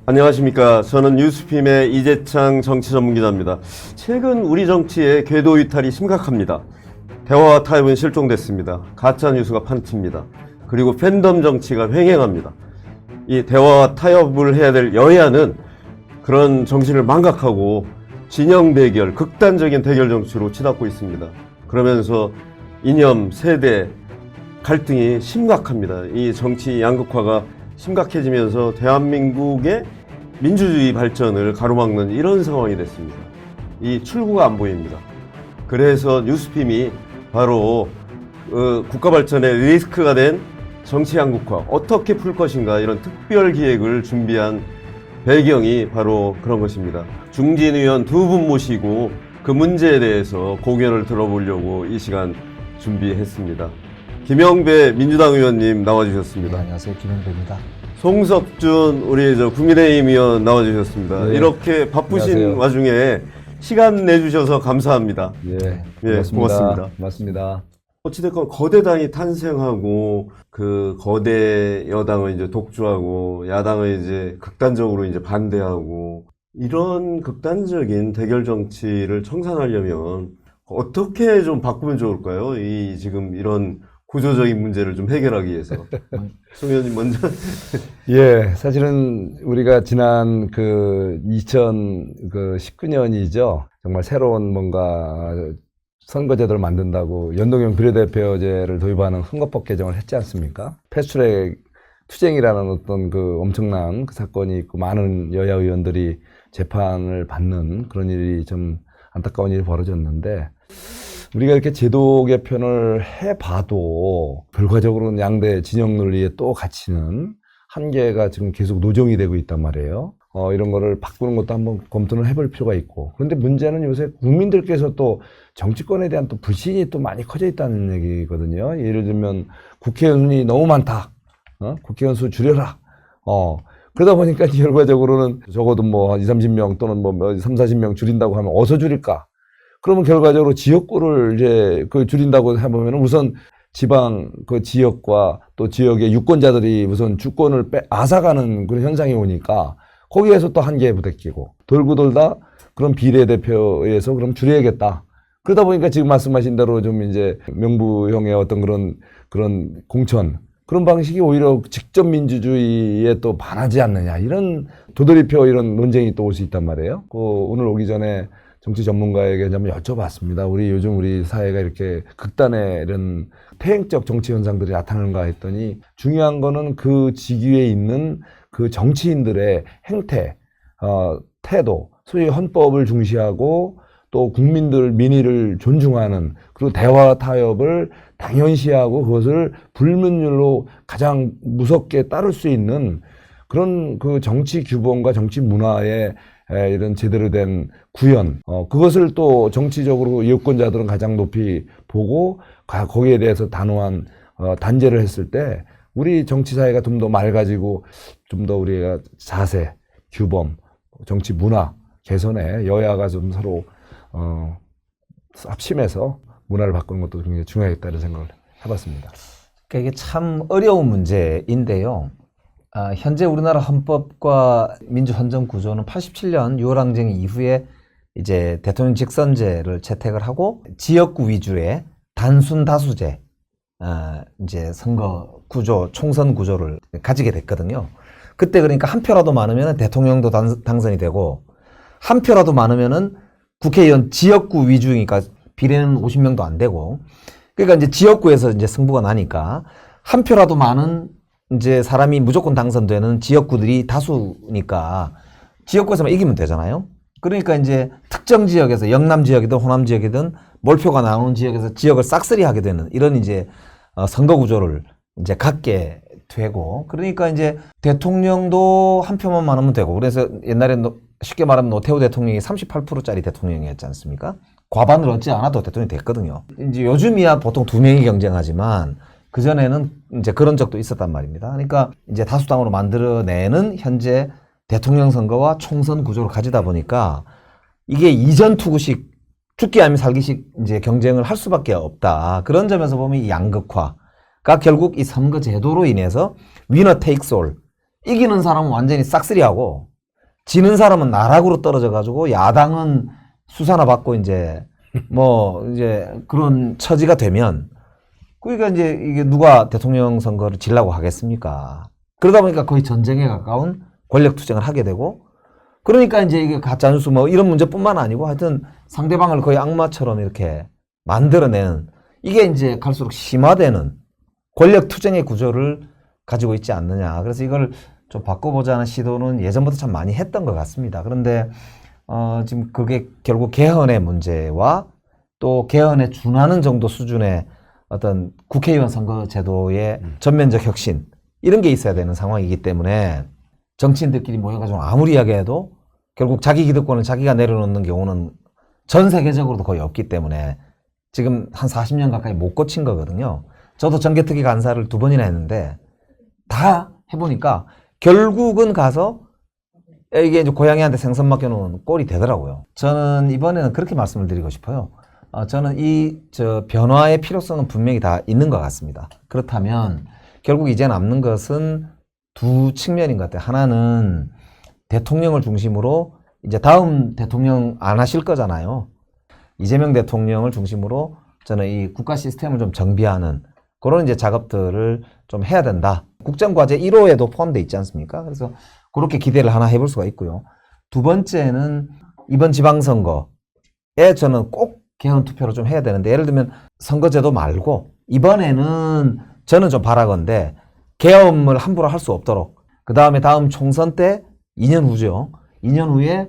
안녕하십니까. 저는 뉴스핌의 이재창 정치전문기자입니다. 최근 우리 정치의 궤도 이탈이 심각합니다. 대화와 타협은 실종됐습니다. 가짜뉴스가 판칩니다. 그리고 팬덤 정치가 횡행합니다. 이 대화와 타협을 해야 될 여야는 그런 정신을 망각하고 진영 대결, 극단적인 대결 정치로 치닫고 있습니다. 그러면서 이념, 세대 갈등이 심각합니다. 이 정치 양극화가 심각해지면서 대한민국의 민주주의 발전을 가로막는 이런 상황이 됐습니다. 이 출구가 안 보입니다. 그래서 뉴스핌이 바로 국가 발전의 리스크가 된 정치 양극화 어떻게 풀 것인가 이런 특별 기획을 준비한 배경이 바로 그런 것입니다. 중진 의원 두 분 모시고 그 문제에 대해서 고견을 들어보려고 이 시간 준비했습니다. 김영배 민주당 의원님 나와주셨습니다. 네, 안녕하세요. 김영배입니다. 송석준 우리 국민의힘 의원 나와주셨습니다. 네. 이렇게 바쁘신 안녕하세요. 와중에 시간 내주셔서 감사합니다. 예, 고맙습니다. 고맙습니다. 어찌됐건 거대당이 탄생하고 그 거대 여당을 이제 독주하고 야당을 이제 극단적으로 이제 반대하고 이런 극단적인 대결 정치를 청산하려면 어떻게 좀 바꾸면 좋을까요? 이 지금 이런 구조적인 문제를 좀 해결하기 위해서. 송 의원님 먼저. 예, 사실은 우리가 지난 2019년이죠. 정말 새로운 뭔가 선거제도를 만든다고 연동형 비례대표제를 도입하는 선거법 개정을 했지 않습니까? 패스트트랙 투쟁이라는 어떤 엄청난 사건이 있고 많은 여야 의원들이 재판을 받는 그런 일이 좀 안타까운 일이 벌어졌는데 우리가 이렇게 제도 개편을 해봐도 결과적으로는 양대 진영 논리에 또 갇히는 한계가 지금 계속 노정이 되고 있단 말이에요. 이런 거를 바꾸는 것도 한번 검토를 해볼 필요가 있고. 그런데 문제는 요새 국민들께서 또 정치권에 대한 또 불신이 또 많이 커져 있다는 얘기거든요. 예를 들면 국회의원 순이 너무 많다. 국회의원 수 줄여라. 그러다 보니까 결과적으로는 적어도 뭐 20, 30명 또는 뭐 3, 40명 줄인다고 하면 어디서 줄일까? 그러면 결과적으로 지역구를 이제 줄인다고 해보면 우선 지방 지역과 또 지역의 유권자들이 우선 주권을 앗아가는 그런 현상이 오니까 거기에서 또 한계에 부닥치고 돌고 돌다 그런 비례대표에서 그럼 줄여야겠다. 그러다 보니까 지금 말씀하신 대로 좀 이제 명부형의 어떤 그런 공천 그런 방식이 오히려 직접 민주주의에 또 반하지 않느냐 이런 도돌이표 이런 논쟁이 또 올 수 있단 말이에요. 오늘 오기 전에 정치 전문가에게 한번 여쭤봤습니다. 요즘 우리 사회가 이렇게 극단의 이런 퇴행적 정치 현상들이 나타나는가 했더니 중요한 거는 그 직위에 있는 그 정치인들의 행태, 태도, 소위 헌법을 중시하고 또 국민들 민의를 존중하는 그리고 대화 타협을 당연시하고 그것을 불문율로 가장 무섭게 따를 수 있는 그런 정치 규범과 정치 문화의 이런 제대로 된 구현, 그것을 또 정치적으로 유권자들은 가장 높이 보고 거기에 대해서 단호한 단죄를 했을 때 우리 정치 사회가 좀 더 맑아지고 좀 더 우리가 자세, 규범, 정치 문화 개선에 여야가 좀 서로 합심해서 문화를 바꾸는 것도 굉장히 중요하겠다는 생각을 해봤습니다. 이게 참 어려운 문제인데요. 현재 우리나라 헌법과 민주헌정 구조는 87년 6월 항쟁 이후에 이제 대통령 직선제를 채택을 하고 지역구 위주의 단순 다수제, 이제 선거 구조, 총선 구조를 가지게 됐거든요. 그때 그러니까 한 표라도 많으면 대통령도 당선이 되고 한 표라도 많으면은 국회의원 지역구 위주니까 비례는 50명도 안 되고 그러니까 이제 지역구에서 이제 승부가 나니까 한 표라도 많은 이제 사람이 무조건 당선되는 지역구들이 다수니까 지역구에서만 이기면 되잖아요. 그러니까 이제 특정 지역에서 영남 지역이든 호남 지역이든 몰표가 나오는 지역에서 지역을 싹쓸이 하게 되는 이런 이제 선거 구조를 이제 갖게 되고 그러니까 이제 대통령도 한 표만 많으면 되고 그래서 옛날에 쉽게 말하면 노태우 대통령이 38%짜리 대통령이었지 않습니까? 과반을 얻지 않아도 대통령이 됐거든요. 이제 요즘이야 보통 2명이 경쟁하지만 그전에는 이제 그런 적도 있었단 말입니다. 그러니까 이제 다수당으로 만들어내는 현재 대통령 선거와 총선 구조를 가지다 보니까 이게 이전 투구식 죽기 아니면 살기식 이제 경쟁을 할 수밖에 없다. 그런 점에서 보면 이 양극화가 결국 이 선거 제도로 인해서 위너 테이크스 올 이기는 사람은 완전히 싹쓸이하고 지는 사람은 나락으로 떨어져 가지고 야당은 수사나 받고 이제 뭐 이제 그런 처지가 되면 그러니까 이제 이게 누가 대통령 선거를 지려고 하겠습니까? 그러다 보니까 거의 전쟁에 가까운 권력 투쟁을 하게 되고 그러니까 이제 이게 가짜뉴스 뭐 이런 문제뿐만 아니고 하여튼 상대방을 거의 악마처럼 이렇게 만들어내는 이게 이제 갈수록 심화되는 권력 투쟁의 구조를 가지고 있지 않느냐. 그래서 이걸 좀 바꿔보자는 시도는 예전부터 참 많이 했던 것 같습니다. 그런데 지금 그게 결국 개헌의 문제와 또 개헌에 준하는 정도 수준의 어떤 국회의원 선거 제도의 전면적 혁신 이런 게 있어야 되는 상황이기 때문에 정치인들끼리 모여가지고 아무리 이야기해도 결국 자기 기득권을 자기가 내려놓는 경우는 전 세계적으로도 거의 없기 때문에 지금 한 40년 가까이 못 고친 거거든요. 저도 정개특위 간사를 2번이나 했는데 다 해보니까 결국은 가서 이게 이제 고양이한테 생선 맡겨놓은 꼴이 되더라고요. 저는 이번에는 그렇게 말씀을 드리고 싶어요. 저는 변화의 필요성은 분명히 다 있는 것 같습니다. 그렇다면 결국 이제 남는 것은 두 측면인 것 같아요. 하나는 대통령을 중심으로 이제 다음 대통령 안 하실 거잖아요. 이재명 대통령을 중심으로 저는 이 국가 시스템을 좀 정비하는 그런 이제 작업들을 좀 해야 된다. 국정과제 1호에도 포함되어 있지 않습니까? 그래서 그렇게 기대를 하나 해볼 수가 있고요. 두 번째는 이번 지방선거에 저는 꼭 개헌 투표를 좀 해야 되는데 예를 들면 선거제도 말고 이번에는 저는 좀 바라건대 계엄을 함부로 할 수 없도록 그 다음에 다음 총선 때 2년 후죠. 2년 후에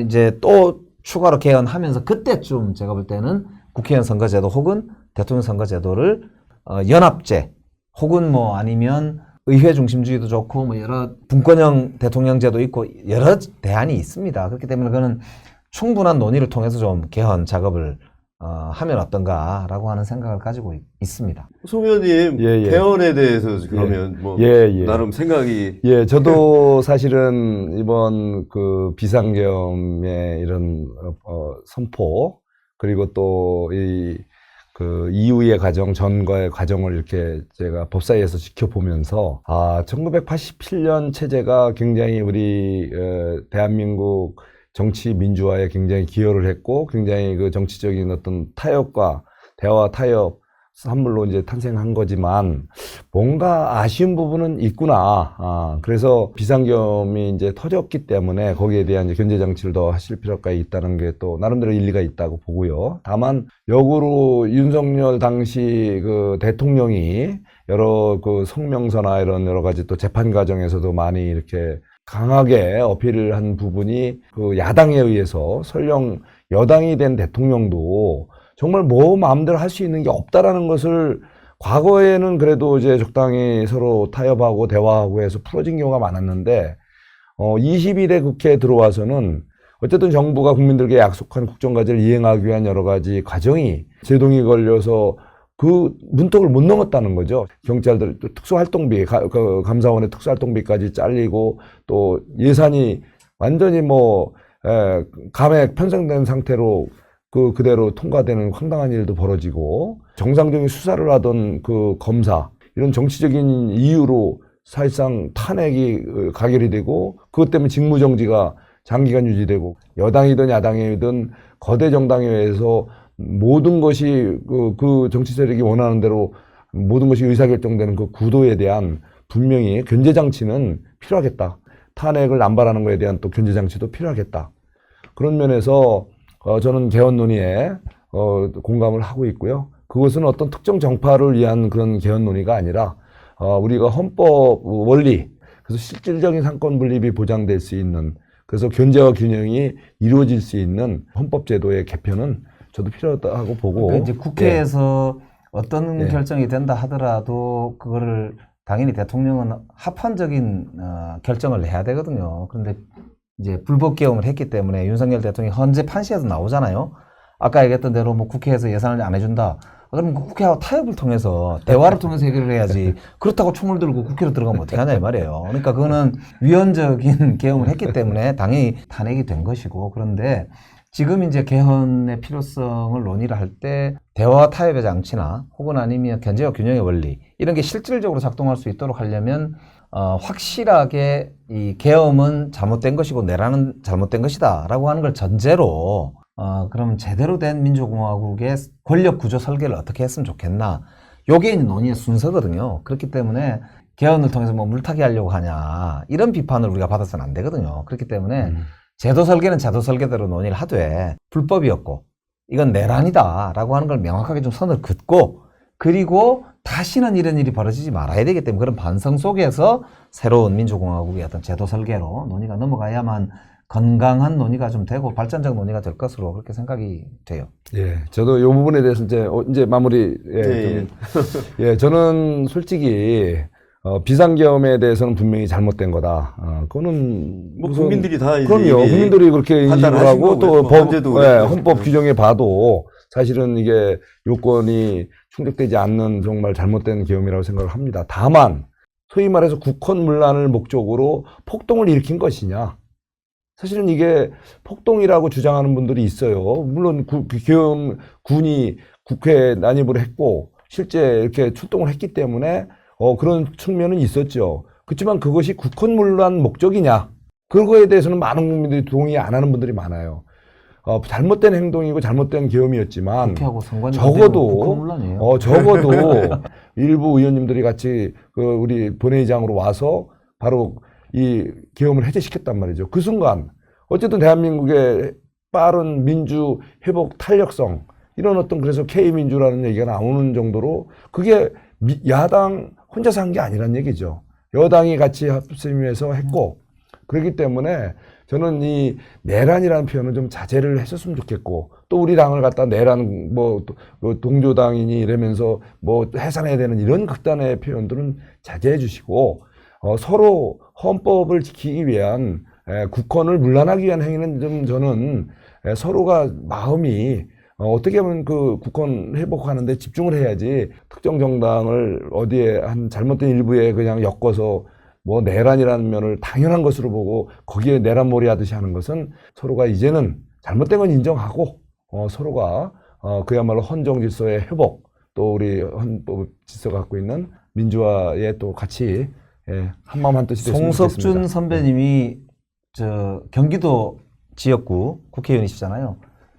이제 또 추가로 개헌하면서 그때쯤 제가 볼 때는 국회의원 선거제도 혹은 대통령 선거제도를 연합제 혹은 뭐 아니면 의회 중심주의도 좋고 뭐 여러 분권형 대통령제도 있고 여러 대안이 있습니다. 그렇기 때문에 그거는 충분한 논의를 통해서 좀 개헌 작업을 하면 어떤가라고 하는 생각을 가지고 있습니다. 송 의원님 예. 개헌에 대해서 그러면 뭐 예. 나름 생각이 저도 사실은 이번 그 비상계엄의 이런 선포 그리고 또 그 이후의 과정, 전과의 과정을 이렇게 제가 법사위에서 지켜보면서 1987년 체제가 굉장히 우리 대한민국 정치 민주화에 굉장히 기여를 했고 굉장히 그 정치적인 어떤 타협과 대화 타협 산물로 이제 탄생한 거지만 뭔가 아쉬운 부분은 있구나. 그래서 비상계엄이 이제 터졌기 때문에 거기에 대한 이제 견제 장치를 더 하실 필요가 있다는 게 또 나름대로 일리가 있다고 보고요. 다만 역으로 윤석열 당시 그 대통령이 여러 그 성명서나 이런 여러 가지 또 재판 과정에서도 많이 이렇게 강하게 어필을 한 부분이 그 야당에 의해서 설령 여당이 된 대통령도 정말 뭐 마음대로 할 수 있는 게 없다라는 것을 과거에는 그래도 이제 적당히 서로 타협하고 대화하고 해서 풀어진 경우가 많았는데 21대 국회에 들어와서는 어쨌든 정부가 국민들께 약속한 국정과제를 이행하기 위한 여러 가지 과정이 제동이 걸려서 그 문턱을 못 넘었다는 거죠. 경찰들 특수활동비, 감사원의 특수활동비까지 잘리고 또 예산이 완전히 감액 편성된 상태로 그대로 통과되는 황당한 일도 벌어지고 정상적인 수사를 하던 그 검사 이런 정치적인 이유로 사실상 탄핵이 가결이 되고 그것 때문에 직무정지가 장기간 유지되고 여당이든 야당이든 거대 정당에 의해서 모든 것이 그 정치 세력이 원하는 대로 모든 것이 의사결정되는 그 구도에 대한 분명히 견제장치는 필요하겠다. 탄핵을 남발하는 것에 대한 또 견제장치도 필요하겠다. 그런 면에서 저는 개헌 논의에 공감을 하고 있고요. 그것은 어떤 특정 정파를 위한 그런 개헌 논의가 아니라 우리가 헌법 원리, 그래서 실질적인 상권 분립이 보장될 수 있는 그래서 견제와 균형이 이루어질 수 있는 헌법제도의 개편은 저도 필요하다고 보고. 그러니까 이제 국회에서 어떤 결정이 된다 하더라도 그거를 당연히 대통령은 합헌적인 결정을 해야 되거든요. 그런데 이제 불법 개헌을 했기 때문에 윤석열 대통령이 헌재 판시에서 나오잖아요. 아까 얘기했던 대로 뭐 국회에서 예산을 안 해준다. 그럼 국회하고 타협을 통해서 대화를 통해서 해결을 해야지. 그렇다고 총을 들고 국회로 들어가면 어떻게 하냐 이 말이에요. 그러니까 그거는 위헌적인 개헌을 했기 때문에 당연히 탄핵이 된 것이고 그런데 지금 이제 개헌의 필요성을 논의를 할 때 대화와 타협의 장치나 혹은 아니면 견제와 균형의 원리 이런 게 실질적으로 작동할 수 있도록 하려면 확실하게 이 계엄은 잘못된 것이고 내란은 잘못된 것이다라고 하는 걸 전제로 그러면 제대로 된 민주공화국의 권력 구조 설계를 어떻게 했으면 좋겠나? 요게 이제 논의의 순서거든요. 그렇기 때문에 개헌을 통해서 뭐 물타기 하려고 하냐 이런 비판을 우리가 받아서는 안 되거든요. 그렇기 때문에 제도 설계는 제도 설계대로 논의를 하되 불법이었고 이건 내란이다라고 하는 걸 명확하게 좀 선을 긋고 그리고 다시는 이런 일이 벌어지지 말아야 되기 때문에 그런 반성 속에서 새로운 민주공화국의 어떤 제도 설계로 논의가 넘어가야만 건강한 논의가 좀 되고 발전적 논의가 될 것으로 그렇게 생각이 돼요. 예, 저도 이 부분에 대해서 이제 마무리. 예, 저는 솔직히 비상계엄에 대해서는 분명히 잘못된 거다. 그거는 뭐 국민들이 다 이제 그럼요. 국민들이 그렇게 인식을 판단하신 하고 또 거고요. 헌재도 그랬고. 헌법 규정에 봐도 사실은 이게 요건이 충족되지 않는 정말 잘못된 계엄이라고 생각을 합니다. 다만 소위 말해서 국헌문란을 목적으로 폭동을 일으킨 것이냐? 사실은 이게 폭동이라고 주장하는 분들이 있어요. 물론 계엄 군이 국회에 난입을 했고 실제 이렇게 출동을 했기 때문에 그런 측면은 있었죠. 그렇지만 그것이 국헌문란 목적이냐? 그거에 대해서는 많은 국민들이 동의 안 하는 분들이 많아요. 잘못된 행동이고 잘못된 계엄이었지만 국회하고 상관이 적어도 국헌문란이에요. 적어도 일부 의원님들이 같이 우리 본회의장으로 와서 바로 이 계엄을 해제시켰단 말이죠. 그 순간 어쨌든 대한민국의 빠른 민주 회복 탄력성 이런 어떤 그래서 K민주라는 얘기가 나오는 정도로 그게 야당 혼자서 한 게 아니란 얘기죠. 여당이 같이 합심해서 했고 그렇기 때문에 저는 이 내란이라는 표현은 좀 자제를 했었으면 좋겠고 또 우리 당을 갖다 내란 뭐 동조당이니 이러면서 뭐 해산해야 되는 이런 극단의 표현들은 자제해 주시고 서로 헌법을 지키기 위한 국헌을 문란하기 위한 행위는 좀 저는 서로가 마음이 어떻게 하면 그 국헌 회복하는 데 집중을 해야지 특정 정당을 어디에 한 잘못된 일부에 그냥 엮어서 뭐 내란이라는 면을 당연한 것으로 보고 거기에 내란몰이 하듯이 하는 것은 서로가 이제는 잘못된 건 인정하고 서로가 그야말로 헌정 질서의 회복 또 우리 헌법 질서가 갖고 있는 민주화에 또 같이 한마음 한뜻이 됐으면 좋겠습니다. 송석준 선배님이 경기도 지역구 국회의원이시잖아요.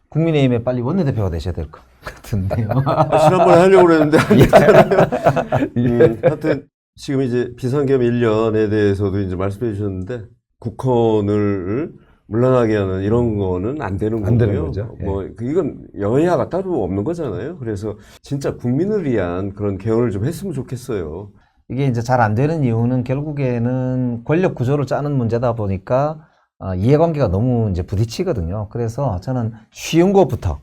국민의힘에 빨리 원내대표가 되셔야 될 것 같은데요. 지난번에 하려고 그랬는데 안 됐잖아요. 하여튼 지금 이제 비상계엄 1년에 대해서도 이제 말씀해 주셨는데 국헌을 문란하게 하는 이런 거는 안 되는 거고요. 안 되는 거죠. 예. 뭐 이건 여야가 따로 없는 거잖아요. 그래서 진짜 국민을 위한 그런 개헌을 좀 했으면 좋겠어요. 이게 이제 잘 안 되는 이유는 결국에는 권력 구조를 짜는 문제다 보니까 이해관계가 너무 이제 부딪히거든요. 그래서 저는 쉬운 것부터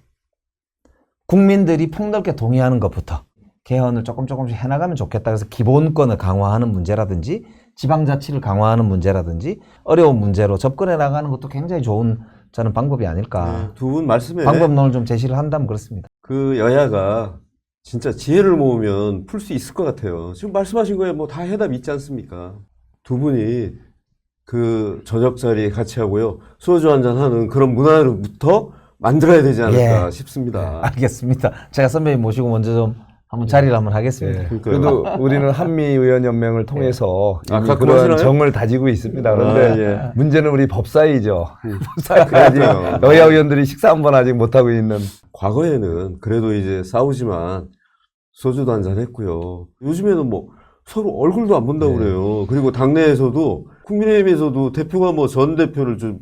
국민들이 폭넓게 동의하는 것부터 개헌을 조금씩 해나가면 좋겠다. 그래서 기본권을 강화하는 문제라든지 지방자치를 강화하는 문제라든지 어려운 문제로 접근해 나가는 것도 굉장히 좋은 저는 방법이 아닐까. 두 분 말씀에 방법론을 좀 제시를 한다면 그렇습니다. 그 여야가 진짜 지혜를 모으면 풀 수 있을 것 같아요. 지금 말씀하신 거에 뭐 다 해답 있지 않습니까? 두 분이 그 저녁 자리에 같이 하고요. 소주 한잔 하는 그런 문화부터 만들어야 되지 않을까 싶습니다. 알겠습니다. 제가 선배님 모시고 먼저 좀 한번 자리를 한번 하겠습니다. 그래도 우리는 한미의원연맹을 통해서 이미 갖고 그런 오시나요? 정을 다지고 있습니다. 그런데 문제는 우리 법사위죠. 법사위까지 그래야죠. 여야 의원들이 식사 한번 아직 못하고 있는. 과거에는 그래도 이제 싸우지만 소주도 한잔 했고요. 요즘에는 뭐 서로 얼굴도 안 본다고 그래요. 그리고 당내에서도 국민의힘에서도 대표가 뭐 전 대표를 좀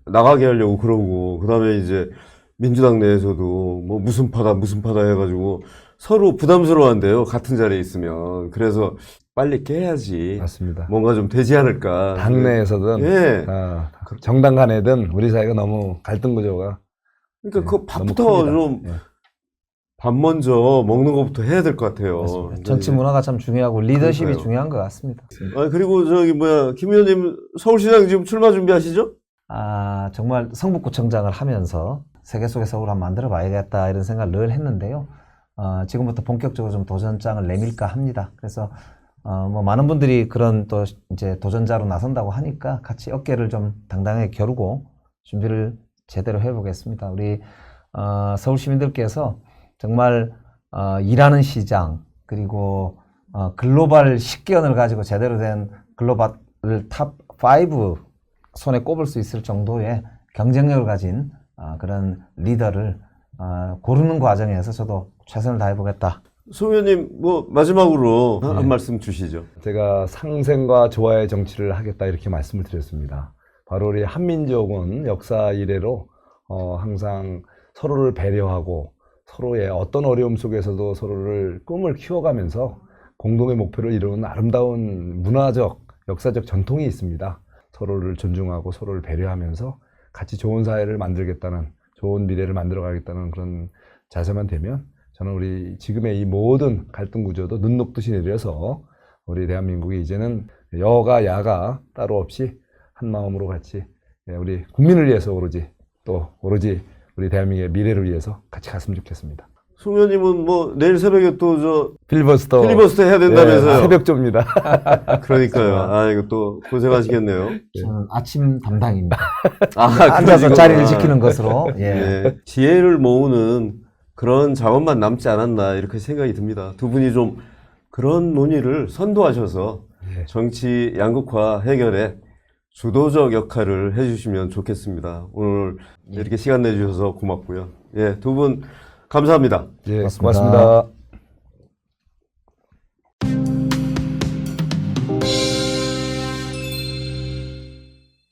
나가게 하려고 그러고 그다음에 이제 민주당 내에서도 뭐 무슨 파다 해가지고 서로 부담스러워한대요. 같은 자리에 있으면. 그래서 빨리 깨야지. 맞습니다. 뭔가 좀 되지 않을까. 당내에서든 예. 정당 간에든 우리 사이가 너무 갈등 구조가 그러니까 그 너무 밥부터 큽니다. 좀 예. 밥 먼저 먹는 것부터 해야 될 것 같아요. 맞습니다. 정치 문화가 참 중요하고 리더십이 그러니까요. 중요한 것 같습니다. 그리고 저기 김 의원님 서울시장 지금 출마 준비하시죠? 정말 성북구청장을 하면서 세계 속의 서울 한번 만들어 봐야겠다 이런 생각을 늘 했는데요. 지금부터 본격적으로 좀 도전장을 내밀까 합니다. 그래서 뭐 많은 분들이 그런 또 이제 도전자로 나선다고 하니까 같이 어깨를 좀 당당하게 겨루고 준비를 제대로 해보겠습니다. 우리 서울 시민들께서 정말 일하는 시장 그리고 글로벌 식견을 가지고 제대로 된 글로벌 탑 5 손에 꼽을 수 있을 정도의 경쟁력을 가진 그런 리더를 고르는 과정에서 저도 최선을 다해보겠다. 송 의원님 뭐 마지막으로 네. 한 말씀 주시죠. 제가 상생과 조화의 정치를 하겠다 이렇게 말씀을 드렸습니다. 바로 우리 한민족은 역사 이래로 항상 서로를 배려하고 서로의 어떤 어려움 속에서도 서로를 꿈을 키워가면서 공동의 목표를 이루는 아름다운 문화적, 역사적 전통이 있습니다. 서로를 존중하고 서로를 배려하면서 같이 좋은 사회를 만들겠다는, 좋은 미래를 만들어가겠다는 그런 자세만 되면 저는 우리 지금의 이 모든 갈등 구조도 눈 녹듯이 내려서 우리 대한민국이 이제는 여가 야가 따로 없이 한 마음으로 같이 우리 국민을 위해서 오로지 우리 대한민국의 미래를 위해서 같이 갔으면 좋겠습니다. 송 의원님은 뭐 내일 새벽에 또 저 필리버스터 해야 된다면서요. 새벽조입니다. 그러니까요. 이거 또 고생하시겠네요. 저는 아침 담당입니다. 그러시구나. 앉아서 자리를 지키는 것으로. 예. 예. 지혜를 모으는 그런 자원만 남지 않았나 이렇게 생각이 듭니다. 두 분이 좀 그런 논의를 선도하셔서 예. 정치 양극화 해결에 주도적 역할을 해주시면 좋겠습니다. 오늘 이렇게 시간 내주셔서 고맙고요. 예, 두 분 감사합니다. 예, 고맙습니다. 고맙습니다.